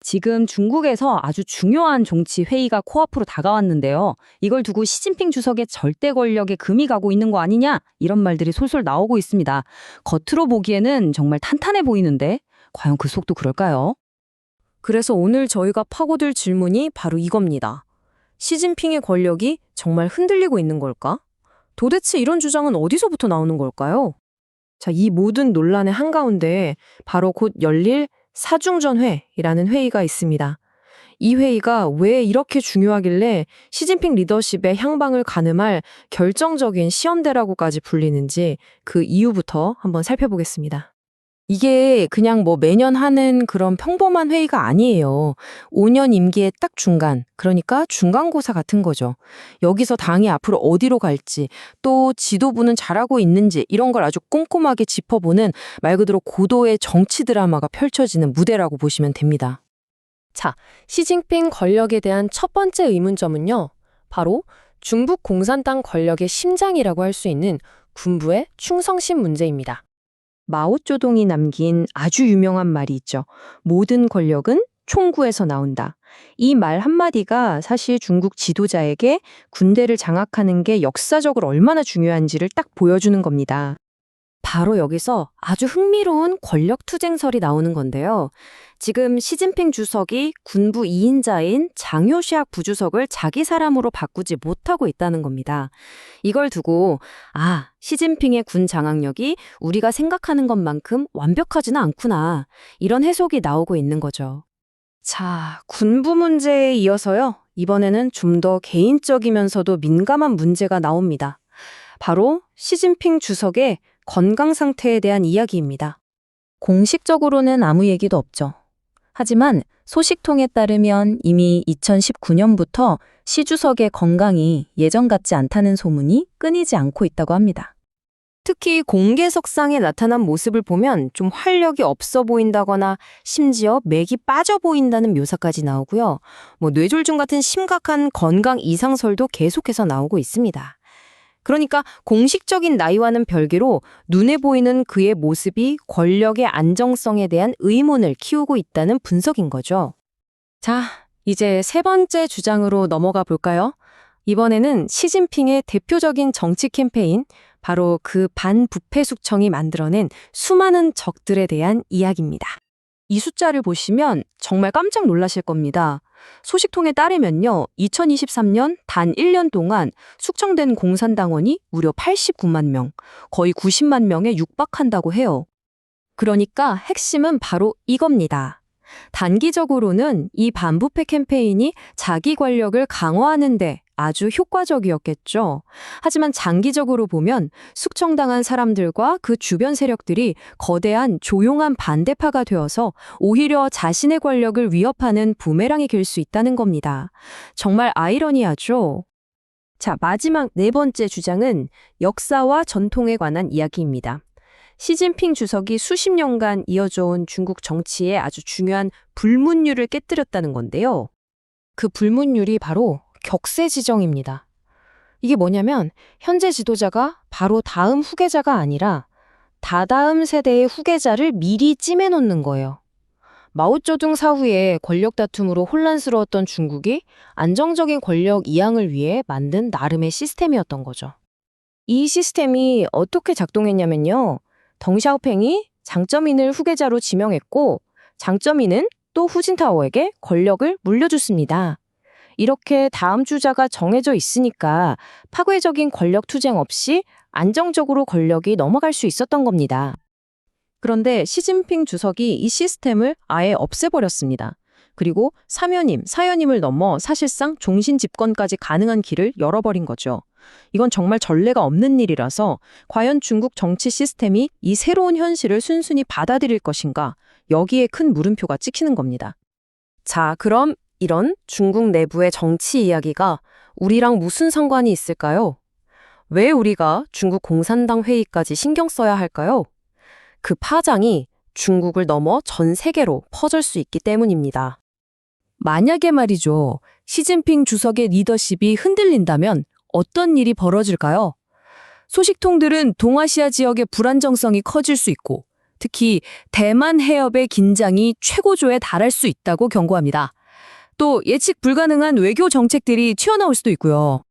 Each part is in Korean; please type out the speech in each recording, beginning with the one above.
지금 중국에서 아주 중요한 정치 회의가 코앞으로 다가왔는데요. 이걸 두고 시진핑 주석의 절대 권력에 금이 가고 있는 거 아니냐? 이런 말들이 솔솔 나오고 있습니다. 겉으로 보기에는 정말 탄탄해 보이는데 과연 그 속도 그럴까요? 그래서 오늘 저희가 파고들 질문이 바로 이겁니다. 시진핑의 권력이 정말 흔들리고 있는 걸까? 도대체 이런 주장은 어디서부터 나오는 걸까요? 자, 이 모든 논란의 한가운데 바로 곧 열릴 사중전회라는 회의가 있습니다. 이 회의가 왜 이렇게 중요하길래 시진핑 리더십의 향방을 가늠할 결정적인 시험대라고까지 불리는지 그 이유부터 한번 살펴보겠습니다. 이게 그냥 매년 하는 그런 평범한 회의가 아니에요. 5년 임기의 딱 중간, 그러니까 중간고사 같은 거죠. 여기서 당이 앞으로 어디로 갈지, 또 지도부는 잘하고 있는지 이런 걸 아주 꼼꼼하게 짚어보는 말 그대로 고도의 정치 드라마가 펼쳐지는 무대라고 보시면 됩니다. 자, 시진핑 권력에 대한 첫 번째 의문점은요. 바로 중국 공산당 권력의 심장이라고 할 수 있는 군부의 충성심 문제입니다. 마오쩌둥이 남긴 아주 유명한 말이 있죠. 모든 권력은 총구에서 나온다. 이 말 한마디가 사실 중국 지도자에게 군대를 장악하는 게 역사적으로 얼마나 중요한지를 딱 보여주는 겁니다. 바로 여기서 아주 흥미로운 권력 투쟁설이 나오는 건데요. 지금 시진핑 주석이 군부 2인자인 장효시학 부주석을 자기 사람으로 바꾸지 못하고 있다는 겁니다. 이걸 두고 시진핑의 군 장악력이 우리가 생각하는 것만큼 완벽하지는 않구나. 이런 해석이 나오고 있는 거죠. 자, 군부 문제에 이어서요. 이번에는 좀 더 개인적이면서도 민감한 문제가 나옵니다. 바로 시진핑 주석의 건강 상태에 대한 이야기입니다. 공식적으로는 아무 얘기도 없죠. 하지만 소식통에 따르면 이미 2019년부터 시 주석의 건강이 예전 같지 않다는 소문이 끊이지 않고 있다고 합니다. 특히 공개석상에 나타난 모습을 보면 좀 활력이 없어 보인다거나 심지어 맥이 빠져 보인다는 묘사까지 나오고요. 뇌졸중 같은 심각한 건강 이상설도 계속해서 나오고 있습니다. 그러니까 공식적인 나이와는 별개로 눈에 보이는 그의 모습이 권력의 안정성에 대한 의문을 키우고 있다는 분석인 거죠. 자, 이제 세 번째 주장으로 넘어가 볼까요? 이번에는 시진핑의 대표적인 정치 캠페인, 바로 그 반부패 숙청이 만들어낸 수많은 적들에 대한 이야기입니다. 이 숫자를 보시면 정말 깜짝 놀라실 겁니다. 소식통에 따르면요, 2023년 단 1년 동안 숙청된 공산당원이 무려 89만 명, 거의 90만 명에 육박한다고 해요. 그러니까 핵심은 바로 이겁니다. 단기적으로는 이 반부패 캠페인이 자기 권력을 강화하는데 아주 효과적이었겠죠. 하지만 장기적으로 보면 숙청당한 사람들과 그 주변 세력들이 거대한 조용한 반대파가 되어서 오히려 자신의 권력을 위협하는 부메랑이 될 수 있다는 겁니다. 정말 아이러니하죠. 자, 마지막 네 번째 주장은 역사와 전통에 관한 이야기입니다. 시진핑 주석이 수십 년간 이어져온 중국 정치에 아주 중요한 불문율을 깨뜨렸다는 건데요. 그 불문율이 바로 격세 지정입니다. 이게 뭐냐면 현재 지도자가 바로 다음 후계자가 아니라 다다음 세대의 후계자를 미리 찜해놓는 거예요. 마오쩌둥 사후에 권력 다툼으로 혼란스러웠던 중국이 안정적인 권력 이양을 위해 만든 나름의 시스템이었던 거죠. 이 시스템이 어떻게 작동했냐면요. 덩샤오팽이 장쩌민을 후계자로 지명했고 장쩌민은 또 후진타오에게 권력을 물려줬습니다. 이렇게 다음 주자가 정해져 있으니까 파괴적인 권력 투쟁 없이 안정적으로 권력이 넘어갈 수 있었던 겁니다. 그런데 시진핑 주석이 이 시스템을 아예 없애버렸습니다. 그리고 사면임, 사연임을 넘어 사실상 종신 집권까지 가능한 길을 열어버린 거죠. 이건 정말 전례가 없는 일이라서 과연 중국 정치 시스템이 이 새로운 현실을 순순히 받아들일 것인가, 여기에 큰 물음표가 찍히는 겁니다. 자, 그럼 이런 중국 내부의 정치 이야기가 우리랑 무슨 상관이 있을까요? 왜 우리가 중국 공산당 회의까지 신경 써야 할까요? 그 파장이 중국을 넘어 전 세계로 퍼질 수 있기 때문입니다. 만약에 말이죠, 시진핑 주석의 리더십이 흔들린다면 어떤 일이 벌어질까요? 소식통들은 동아시아 지역의 불안정성이 커질 수 있고 특히 대만 해협의 긴장이 최고조에 달할 수 있다고 경고합니다. 또 예측 불가능한 외교 정책들이 튀어나올 수도 있고요.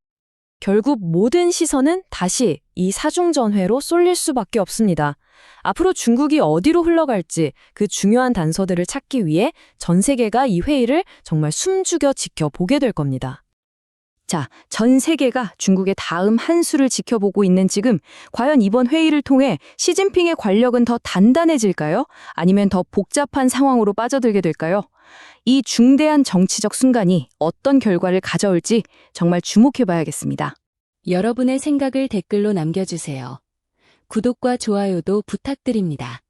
결국 모든 시선은 다시 이 사중전회로 쏠릴 수밖에 없습니다. 앞으로 중국이 어디로 흘러갈지 그 중요한 단서들을 찾기 위해 전 세계가 이 회의를 정말 숨죽여 지켜보게 될 겁니다. 자, 전 세계가 중국의 다음 한 수를 지켜보고 있는 지금 과연 이번 회의를 통해 시진핑의 관력은 더 단단해질까요? 아니면 더 복잡한 상황으로 빠져들게 될까요? 이 중대한 정치적 순간이 어떤 결과를 가져올지 정말 주목해봐야겠습니다. 여러분의 생각을 댓글로 남겨주세요. 구독과 좋아요도 부탁드립니다.